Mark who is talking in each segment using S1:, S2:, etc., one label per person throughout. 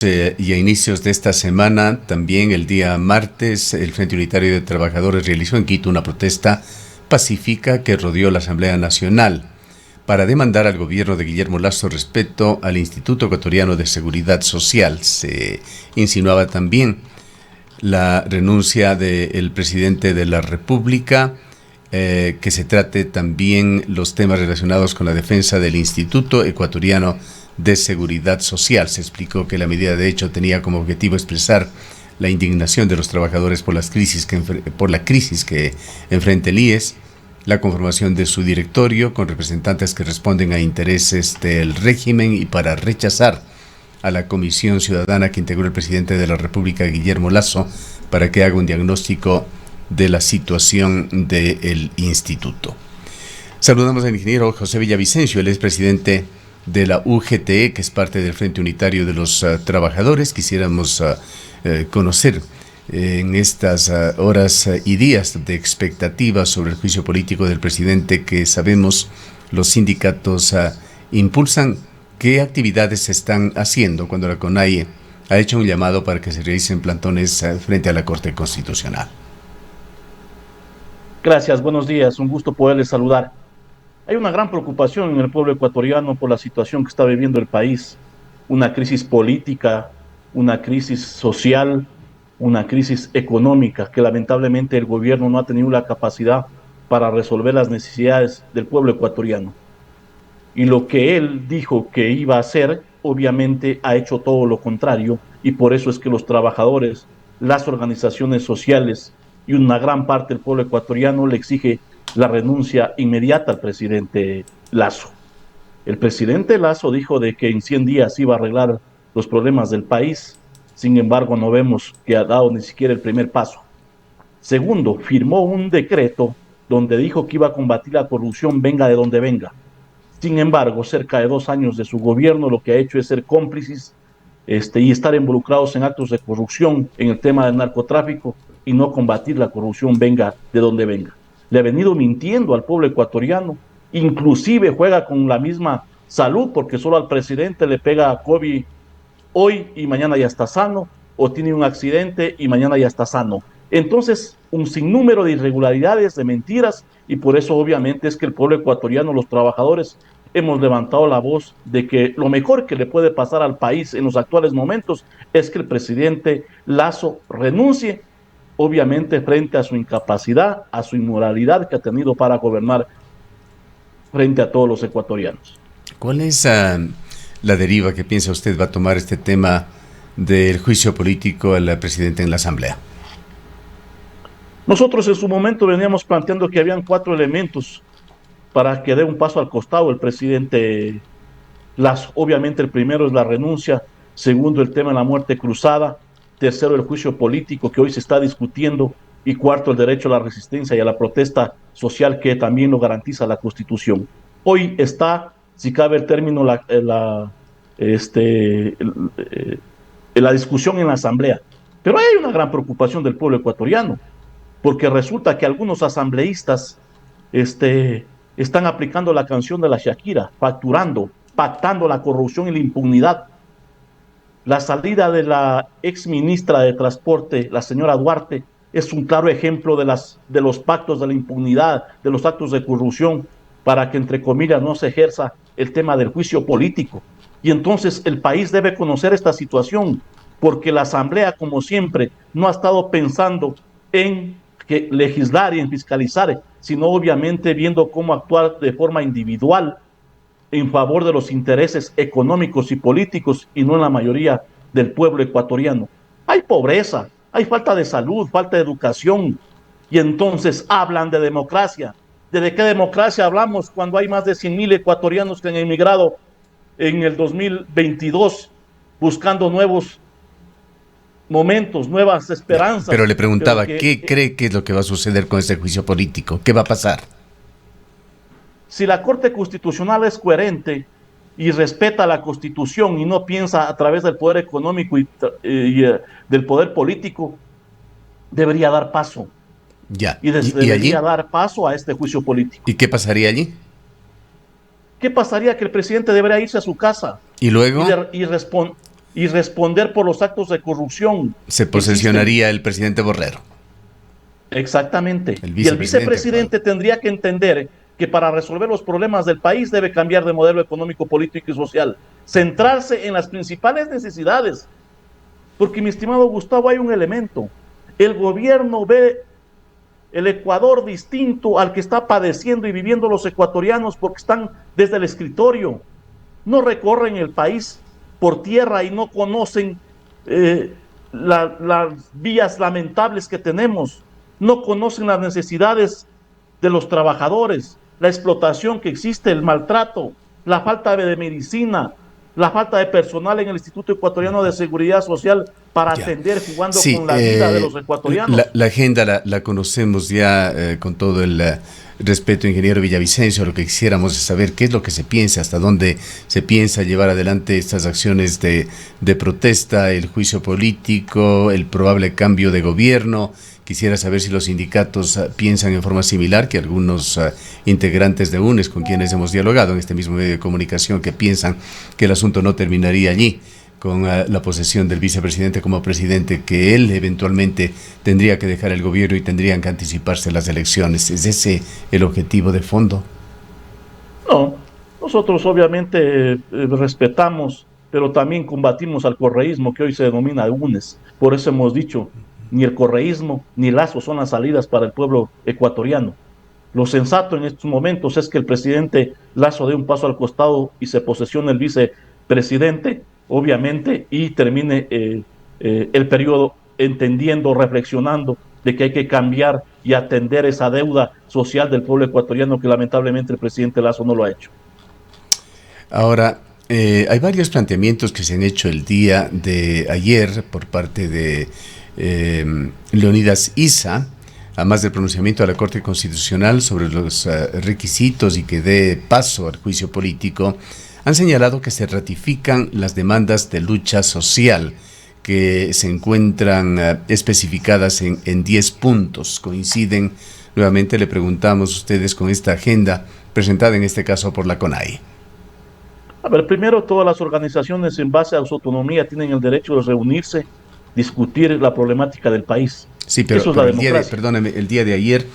S1: Y a inicios de esta semana, también el día martes, el Frente Unitario de Trabajadores realizó en Quito una protesta pacífica que rodeó la Asamblea Nacional para demandar al gobierno de Guillermo Lasso respecto al Instituto Ecuatoriano de Seguridad Social. Se insinuaba también la renuncia del presidente de la República, que se trate también los temas relacionados con la defensa del Instituto Ecuatoriano de Seguridad Social. Se explicó que la medida de hecho tenía como objetivo expresar la indignación de los trabajadores por la crisis que enfrenta el IES, la conformación de su directorio con representantes que responden a intereses del régimen y para rechazar a la comisión ciudadana que integró el presidente de la República, Guillermo Lasso, para que haga un diagnóstico de la situación del instituto. Saludamos al ingeniero José Villavicencio, él es presidente de la UGTE, que es parte del Frente Unitario de los Trabajadores. Quisiéramos conocer en estas horas y días de expectativa sobre el juicio político del presidente que sabemos los sindicatos impulsan, qué actividades se están haciendo cuando la CONAIE ha hecho un llamado para que se realicen plantones frente a la Corte Constitucional.
S2: Gracias, buenos días, un gusto poderles saludar. Hay una gran preocupación en el pueblo ecuatoriano por la situación que está viviendo el país, una crisis política, una crisis social, una crisis económica que lamentablemente el gobierno no ha tenido la capacidad para resolver las necesidades del pueblo ecuatoriano. Y lo que él dijo que iba a hacer, obviamente ha hecho todo lo contrario, y por eso es que los trabajadores, las organizaciones sociales y una gran parte del pueblo ecuatoriano le exige la renuncia inmediata al presidente Lasso. El presidente Lasso dijo de que en 100 días iba a arreglar los problemas del país, sin embargo no vemos que ha dado ni siquiera el primer paso. Segundo, firmó un decreto donde dijo que iba a combatir la corrupción venga de donde venga. Sin embargo, cerca de 2 años de su gobierno lo que ha hecho es ser cómplices y estar involucrados en actos de corrupción en el tema del narcotráfico y no combatir la corrupción venga de donde venga. Le ha venido mintiendo al pueblo ecuatoriano, inclusive juega con la misma salud porque solo al presidente le pega COVID hoy y mañana ya está sano, o tiene un accidente y mañana ya está sano. Entonces, un sinnúmero de irregularidades, de mentiras, y por eso obviamente es que el pueblo ecuatoriano, los trabajadores, hemos levantado la voz de que lo mejor que le puede pasar al país en los actuales momentos es que el presidente Lasso renuncie, obviamente frente a su incapacidad, a su inmoralidad que ha tenido para gobernar frente a todos los ecuatorianos.
S1: ¿Cuál es la deriva que piensa usted va a tomar este tema del juicio político al presidente en la Asamblea?
S2: Nosotros en su momento veníamos planteando que habían 4 elementos para que dé un paso al costado el presidente Lasso. Obviamente el primero es la renuncia, segundo el tema de la muerte cruzada, tercero el juicio político que hoy se está discutiendo y cuarto el derecho a la resistencia y a la protesta social que también lo garantiza la Constitución. Hoy está, si cabe el término, la discusión en la Asamblea. Pero hay una gran preocupación del pueblo ecuatoriano, porque resulta que algunos asambleístas están aplicando la canción de la Shakira, facturando, pactando la corrupción y la impunidad. La salida de la ex ministra de Transporte, la señora Duarte, es un claro ejemplo de los pactos de la impunidad, de los actos de corrupción, para que, entre comillas, no se ejerza el tema del juicio político. Y entonces el país debe conocer esta situación, porque la Asamblea, como siempre, no ha estado pensando en legislar y en fiscalizar, sino obviamente viendo cómo actuar de forma individual en favor de los intereses económicos y políticos y no en la mayoría del pueblo ecuatoriano. Hay pobreza, hay falta de salud, falta de educación, y entonces hablan de democracia. ¿De qué democracia hablamos cuando hay más de 100,000 ecuatorianos que han emigrado en el 2022 buscando nuevos momentos, nuevas esperanzas?
S1: Pero le preguntaba, ¿qué cree que es lo que va a suceder con este juicio político? ¿Qué va a pasar?
S2: Si la Corte Constitucional es coherente y respeta la Constitución y no piensa a través del poder económico y del poder político, debería dar paso.
S1: Ya.
S2: Debería dar paso a este juicio político.
S1: ¿Y qué pasaría allí?
S2: ¿Qué pasaría? Que el presidente debería irse a su casa.
S1: ¿Y luego?
S2: y responder por los actos de corrupción
S1: Se
S2: que existen.
S1: posesionaría el presidente Borrero,
S2: Exactamente.
S1: el
S2: Y el
S1: vicepresidente actual.
S2: vicepresidente tendría que entender que para resolver los problemas del país debe cambiar de modelo económico, político y social, centrarse en las principales necesidades. Porque, mi estimado Gustavo, hay un elemento. El gobierno ve el Ecuador distinto al que está padeciendo y viviendo los ecuatorianos porque están desde el escritorio, no recorren el país por tierra y no conocen las vías lamentables que tenemos, no conocen las necesidades de los trabajadores, la explotación que existe, el maltrato, la falta de medicina, la falta de personal en el Instituto Ecuatoriano de Seguridad Social para
S1: Ya.
S2: atender jugando
S1: Sí,
S2: con la vida de los ecuatorianos.
S1: la agenda la conocemos ya con todo el respeto, ingeniero Villavicencio. Lo que quisiéramos es saber qué es lo que se piensa, hasta dónde se piensa llevar adelante estas acciones de protesta, el juicio político, el probable cambio de gobierno. Quisiera saber si los sindicatos piensan en forma similar que algunos integrantes de UNES con quienes hemos dialogado en este mismo medio de comunicación, que piensan que el asunto no terminaría allí con la posesión del vicepresidente como presidente, que él eventualmente tendría que dejar el gobierno y tendrían que anticiparse las elecciones. ¿Es ese el objetivo de fondo?
S2: No, nosotros obviamente respetamos, pero también combatimos al correísmo que hoy se denomina UNES. Por eso hemos dicho, ni el correísmo ni Lazo son las salidas para el pueblo ecuatoriano. Lo sensato en estos momentos es que el presidente Lazo dé un paso al costado y se posesione el vicepresidente, obviamente, y termine el periodo entendiendo, reflexionando de que hay que cambiar y atender esa deuda social del pueblo ecuatoriano que lamentablemente el presidente Lazo no lo ha hecho.
S1: Ahora, hay varios planteamientos que se han hecho el día de ayer por parte de Leonidas Issa, además del pronunciamiento de la Corte Constitucional sobre los requisitos y que dé paso al juicio político. Han señalado que se ratifican las demandas de lucha social que se encuentran especificadas en 10 puntos. Coinciden, nuevamente le preguntamos a ustedes con esta agenda presentada en este caso por la CONAIE.
S2: A ver, primero, todas las organizaciones en base a su autonomía tienen el derecho de reunirse, discutir la problemática del país.
S1: Sí,
S2: Eso es la
S1: pero
S2: democracia.
S1: perdóneme, el día de ayer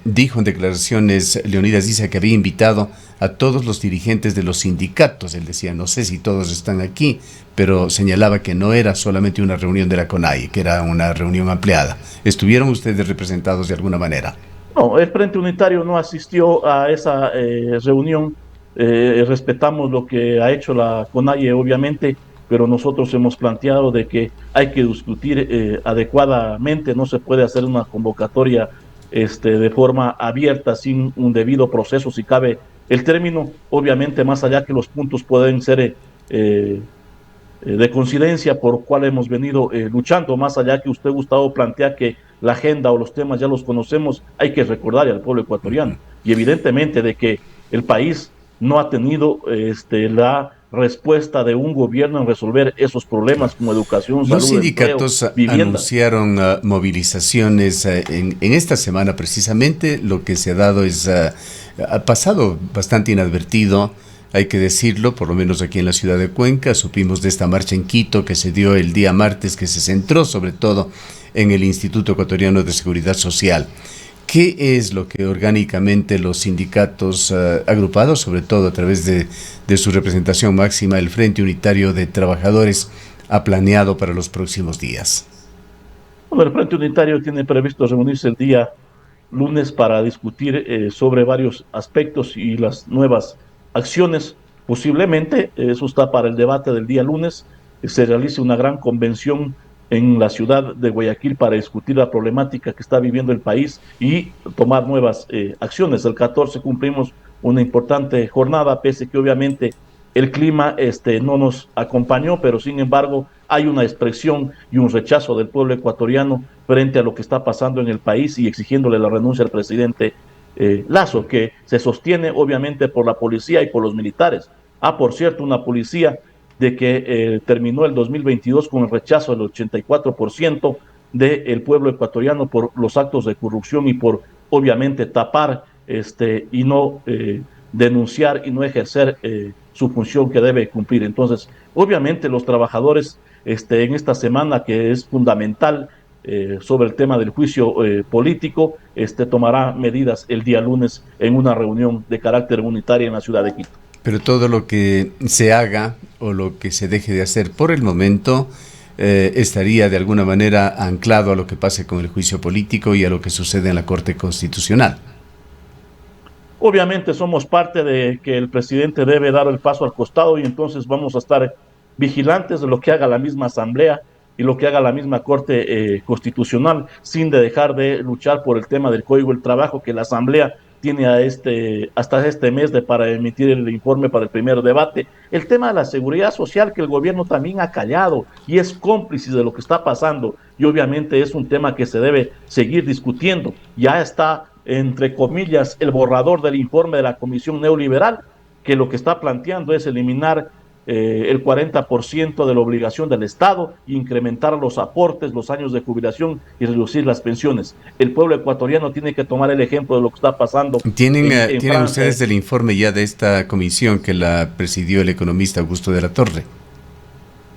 S1: dijo en declaraciones Leonidas dice que había invitado a todos los dirigentes de los sindicatos. Él decía, no sé si todos están aquí, pero señalaba que no era solamente una reunión de la CONAIE, que era una reunión ampliada. ¿Estuvieron ustedes representados de alguna manera?
S2: No, el Frente Unitario no asistió a esa reunión. Respetamos lo que ha hecho la CONAIE, obviamente, pero nosotros hemos planteado de que hay que discutir adecuadamente. No se puede hacer una convocatoria de forma abierta sin un debido proceso, si cabe el término. Obviamente, más allá que los puntos pueden ser de coincidencia por cual hemos venido luchando, más allá que usted, Gustavo, plantea que la agenda o los temas ya los conocemos, hay que recordarle al pueblo ecuatoriano. Y evidentemente de que el país no ha tenido la respuesta de un gobierno en resolver esos problemas como educación,
S1: Los
S2: salud, empleo,
S1: sindicatos
S2: vivienda.
S1: anunciaron movilizaciones en esta semana precisamente. Lo que se ha dado es, ha pasado bastante inadvertido, hay que decirlo, por lo menos aquí en la ciudad de Cuenca. Supimos de esta marcha en Quito que se dio el día martes, que se centró sobre todo en el Instituto Ecuatoriano de Seguridad Social. ¿Qué es lo que orgánicamente los sindicatos agrupados, sobre todo a través de su representación máxima, el Frente Unitario de Trabajadores, ha planeado para los próximos días?
S2: Bueno, el Frente Unitario tiene previsto reunirse el día lunes para discutir sobre varios aspectos y las nuevas acciones. Posiblemente, eso está para el debate del día lunes, se realice una gran convención en la ciudad de Guayaquil para discutir la problemática que está viviendo el país y tomar nuevas acciones. El 14 cumplimos una importante jornada, pese que obviamente el clima no nos acompañó, pero sin embargo hay una expresión y un rechazo del pueblo ecuatoriano frente a lo que está pasando en el país y exigiéndole la renuncia al presidente Lazo, que se sostiene obviamente por la policía y por los militares. Por cierto, una policía de que terminó el 2022 con el rechazo del 84% del pueblo ecuatoriano por los actos de corrupción y por obviamente tapar y no denunciar y no ejercer su función que debe cumplir. Entonces, Obviamente los trabajadores en esta semana que es fundamental sobre el tema del juicio político, tomará medidas el día lunes en una reunión de carácter unitaria en la ciudad de Quito.
S1: Pero todo lo que se haga o lo que se deje de hacer por el momento estaría de alguna manera anclado a lo que pase con el juicio político y a lo que sucede en la Corte Constitucional.
S2: Obviamente somos parte de que el presidente debe dar el paso al costado y entonces vamos a estar vigilantes de lo que haga la misma Asamblea y lo que haga la misma Corte Constitucional, sin de dejar de luchar por el tema del Código del Trabajo, que la Asamblea tiene hasta este mes para emitir el informe para el primer debate. El tema de la seguridad social, que el gobierno también ha callado y es cómplice de lo que está pasando, y obviamente es un tema que se debe seguir discutiendo. Ya está, entre comillas, el borrador del informe de la Comisión Neoliberal, que lo que está planteando es eliminar el 40% de la obligación del Estado, incrementar los aportes, los años de jubilación y reducir las pensiones. El pueblo ecuatoriano tiene que tomar el ejemplo de lo que está pasando.
S1: ¿Tienen ustedes el informe ya de esta comisión que la presidió el economista Augusto de la Torre?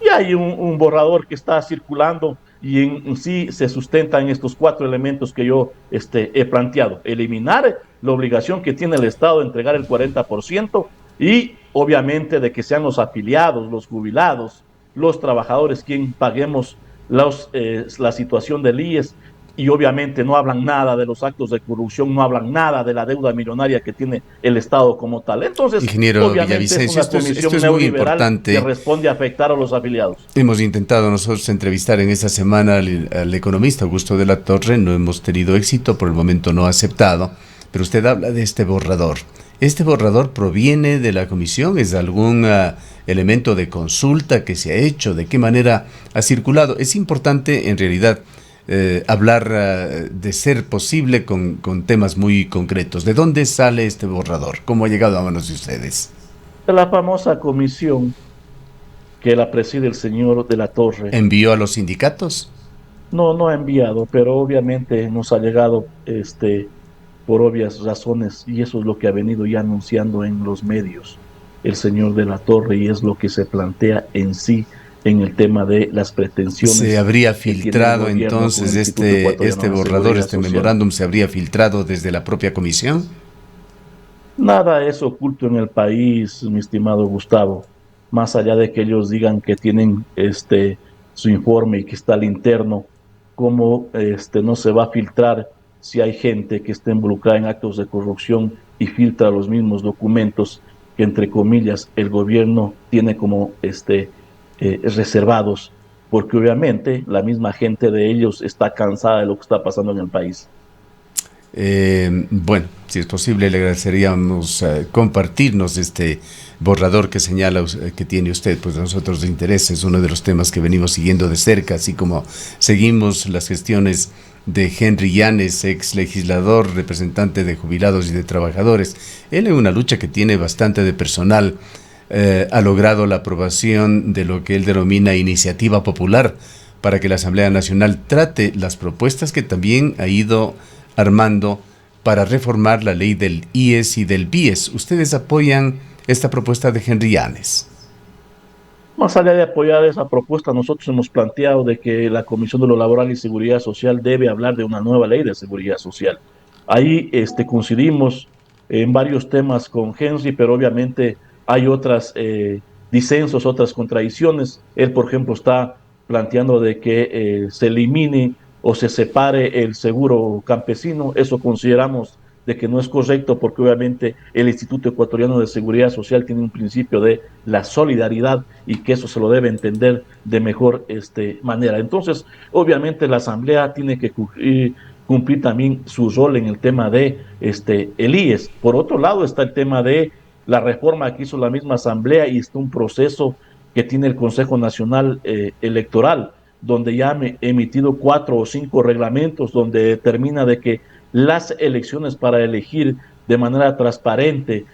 S2: Ya hay un borrador que está circulando y en sí se sustenta en estos 4 elementos que yo he planteado. Eliminar la obligación que tiene el Estado de entregar el 40% y obviamente de que sean los afiliados, los jubilados, los trabajadores quien paguemos la situación del IES, y obviamente no hablan nada de los actos de corrupción, no hablan nada de la deuda millonaria que tiene el Estado como tal. Entonces,
S1: ingeniero
S2: obviamente
S1: Villavicencio,
S2: es una comisión
S1: esto es muy importante,
S2: que responde a afectar a los afiliados.
S1: Hemos intentado nosotros entrevistar en esta semana al economista Augusto de la Torre, no hemos tenido éxito, por el momento no ha aceptado, pero usted habla de este borrador. ¿Este borrador proviene de la comisión? ¿Es algún elemento de consulta que se ha hecho? ¿De qué manera ha circulado? Es importante, en realidad, hablar de ser posible con temas muy concretos. ¿De dónde sale este borrador? ¿Cómo ha llegado a manos de ustedes?
S2: De la famosa comisión que la preside el señor de la Torre.
S1: ¿Envió a los sindicatos?
S2: No ha enviado, pero obviamente nos ha llegado por obvias razones, y eso es lo que ha venido ya anunciando en los medios el señor de la Torre, y es lo que se plantea en sí en el tema de las pretensiones.
S1: ¿Se habría filtrado entonces este borrador, este memorándum, se habría filtrado desde la propia comisión?
S2: Nada es oculto en el país, mi estimado Gustavo, más allá de que ellos digan que tienen su informe y que está al interno, cómo no se va a filtrar si hay gente que está involucrada en actos de corrupción y filtra los mismos documentos que, entre comillas, el gobierno tiene como reservados, porque obviamente la misma gente de ellos está cansada de lo que está pasando en el país.
S1: Bueno, si es posible, le agradeceríamos compartirnos este borrador que señala que tiene usted, pues a nosotros de interés, es uno de los temas que venimos siguiendo de cerca, así como seguimos las gestiones de Henry Llanes, ex legislador, representante de jubilados y de trabajadores. Él, en una lucha que tiene bastante de personal, ha logrado la aprobación de lo que él denomina iniciativa popular para que la Asamblea Nacional trate las propuestas que también ha ido armando para reformar la ley del IES y del BIES. ¿Ustedes apoyan esta propuesta de Henry Llanes?
S2: Más allá de apoyar esa propuesta, nosotros hemos planteado de que la Comisión de lo Laboral y Seguridad Social debe hablar de una nueva ley de seguridad social. Ahí coincidimos en varios temas con Henry, pero obviamente hay otras disensos, otras contradicciones. Él, por ejemplo, está planteando de que se elimine o se separe el seguro campesino. Eso consideramos de que no es correcto, porque obviamente el Instituto Ecuatoriano de Seguridad Social tiene un principio de la solidaridad y que eso se lo debe entender de mejor manera. Entonces, obviamente la Asamblea tiene que cumplir también su rol en el tema de el IES. Por otro lado está el tema de la reforma que hizo la misma Asamblea, y está un proceso que tiene el Consejo Nacional Electoral, donde ya han emitido 4 o 5 reglamentos donde determina de que las elecciones para elegir de manera transparente,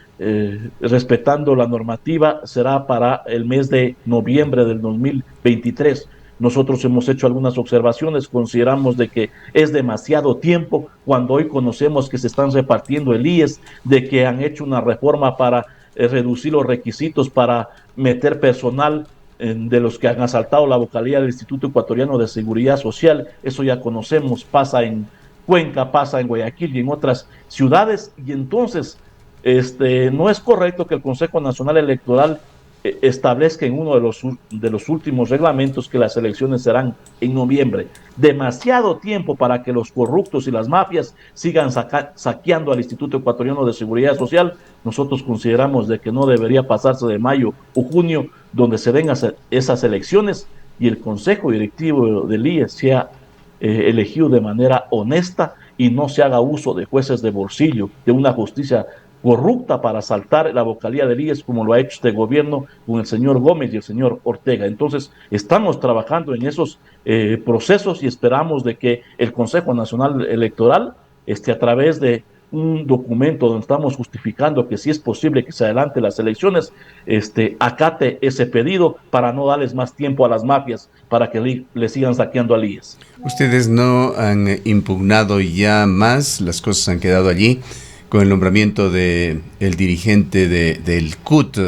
S2: respetando la normativa, será para el mes de noviembre del 2023. Nosotros hemos hecho algunas observaciones, consideramos de que es demasiado tiempo cuando hoy conocemos que se están repartiendo el IES, de que han hecho una reforma para reducir los requisitos para meter personal de los que han asaltado la vocalía del Instituto Ecuatoriano de Seguridad Social. Eso ya conocemos, pasa en Cuenca, pasa en Guayaquil y en otras ciudades. Y entonces, no es correcto que el Consejo Nacional Electoral establezca en uno de los últimos reglamentos que las elecciones serán en noviembre. Demasiado tiempo para que los corruptos y las mafias sigan saqueando al Instituto Ecuatoriano de Seguridad Social. Nosotros consideramos de que no debería pasarse de mayo o junio, donde se den esas elecciones y el Consejo Directivo del IES sea elegido de manera honesta y no se haga uso de jueces de bolsillo, de una justicia corrupta para asaltar la vocalía del IES, como lo ha hecho este gobierno con el señor Gómez y el señor Ortega. Entonces, estamos trabajando en esos procesos y esperamos de que el Consejo Nacional Electoral, a través de un documento donde estamos justificando que sí es posible que se adelante las elecciones, acate ese pedido para no darles más tiempo a las mafias para que le sigan saqueando al IES.
S1: Ustedes no han impugnado ya más, las cosas han quedado allí con el nombramiento de el dirigente del CUT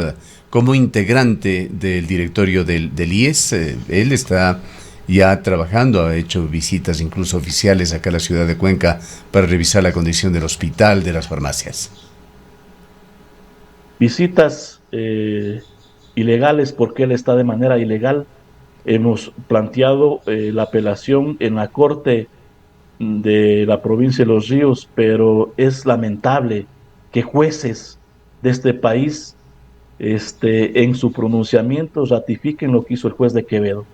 S1: como integrante del directorio del IES. Él está ya trabajando, ha hecho visitas incluso oficiales acá a la ciudad de Cuenca para revisar la condición del hospital, de las farmacias.
S2: Visitas ilegales, porque él está de manera ilegal. Hemos planteado la apelación en la Corte de la provincia de Los Ríos, pero es lamentable que jueces de este país en su pronunciamiento ratifiquen lo que hizo el juez de Quevedo.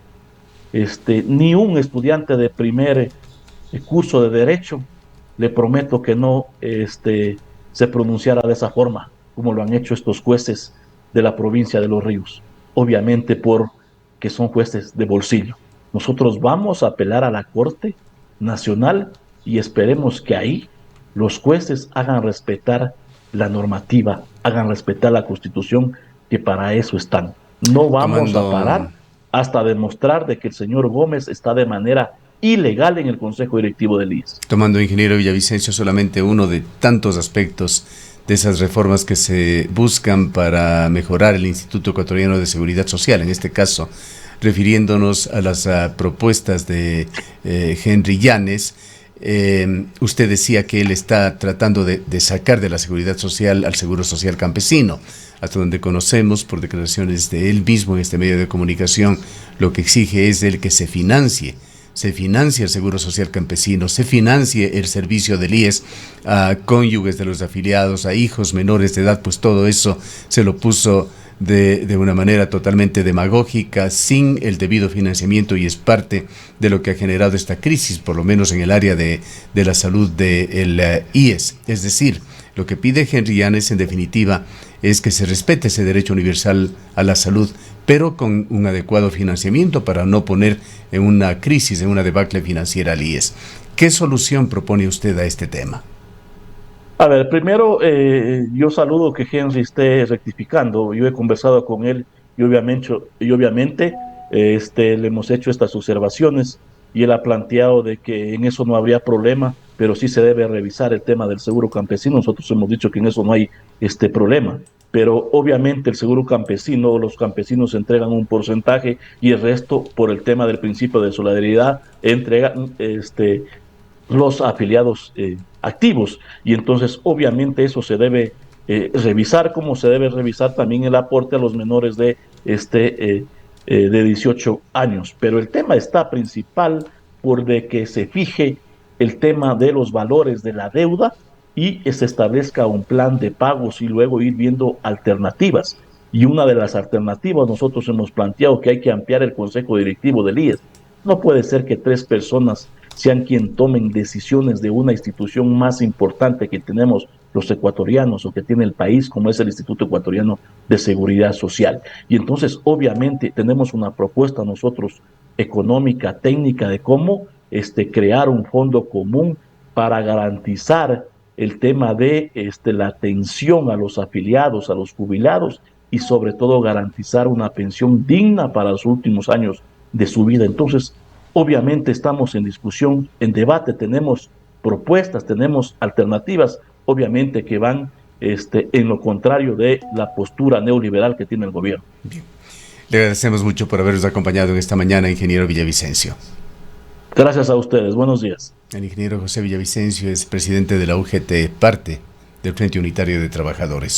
S2: Ni un estudiante de primer curso de Derecho, le prometo que no se pronunciara de esa forma, como lo han hecho estos jueces de la provincia de Los Ríos, obviamente porque son jueces de bolsillo. Nosotros vamos a apelar a la Corte Nacional y esperemos que ahí los jueces hagan respetar la normativa, hagan respetar la Constitución, que para eso están. No vamos a parar hasta demostrar de que el señor Gómez está de manera ilegal en el Consejo Directivo del IES.
S1: Tomando, ingeniero Villavicencio, solamente uno de tantos aspectos de esas reformas que se buscan para mejorar el Instituto Ecuatoriano de Seguridad Social, en este caso refiriéndonos a las propuestas de Henry Llanes. Usted decía que él está tratando de sacar de la seguridad social al seguro social campesino. Hasta donde conocemos, por declaraciones de él mismo en este medio de comunicación, lo que exige es el que se financie el seguro social campesino, se financie el servicio del IES a cónyuges de los afiliados, a hijos menores de edad. Pues todo eso se lo puso de una manera totalmente demagógica, sin el debido financiamiento, y es parte de lo que ha generado esta crisis, por lo menos en el área de la salud del IES. Es decir, lo que pide Henry Llanes, en definitiva, es que se respete ese derecho universal a la salud, pero con un adecuado financiamiento para no poner en una crisis, en una debacle financiera al IES. ¿Qué solución propone usted a este tema?
S2: A ver, primero yo saludo que Henry esté rectificando. Yo he conversado con él y obviamente le hemos hecho estas observaciones y él ha planteado de que en eso no habría problema, pero sí se debe revisar el tema del seguro campesino. Nosotros hemos dicho que en eso no hay problema, pero obviamente el seguro campesino, los campesinos entregan un porcentaje y el resto, por el tema del principio de solidaridad, entregan los afiliados activos, y entonces obviamente eso se debe revisar, como se debe revisar también el aporte a los menores de 18 años. Pero el tema está principal por de que se fije el tema de los valores de la deuda y se establezca un plan de pagos y luego ir viendo alternativas. Y una de las alternativas, nosotros hemos planteado que hay que ampliar el consejo directivo del IES. No puede ser que 3 personas sean quien tomen decisiones de una institución más importante que tenemos los ecuatorianos o que tiene el país, como es el Instituto Ecuatoriano de Seguridad Social. Y entonces, obviamente, tenemos una propuesta nosotros económica, técnica, de cómo crear un fondo común para garantizar el tema de la atención a los afiliados, a los jubilados, y sobre todo garantizar una pensión digna para los últimos años de su vida. Entonces, obviamente estamos en discusión, en debate, tenemos propuestas, tenemos alternativas, obviamente que van en lo contrario de la postura neoliberal que tiene el gobierno.
S1: Bien. Le agradecemos mucho por habernos acompañado en esta mañana, ingeniero Villavicencio.
S2: Gracias a ustedes. Buenos días.
S1: El ingeniero José Villavicencio es presidente de la UGT, parte del Frente Unitario de Trabajadores.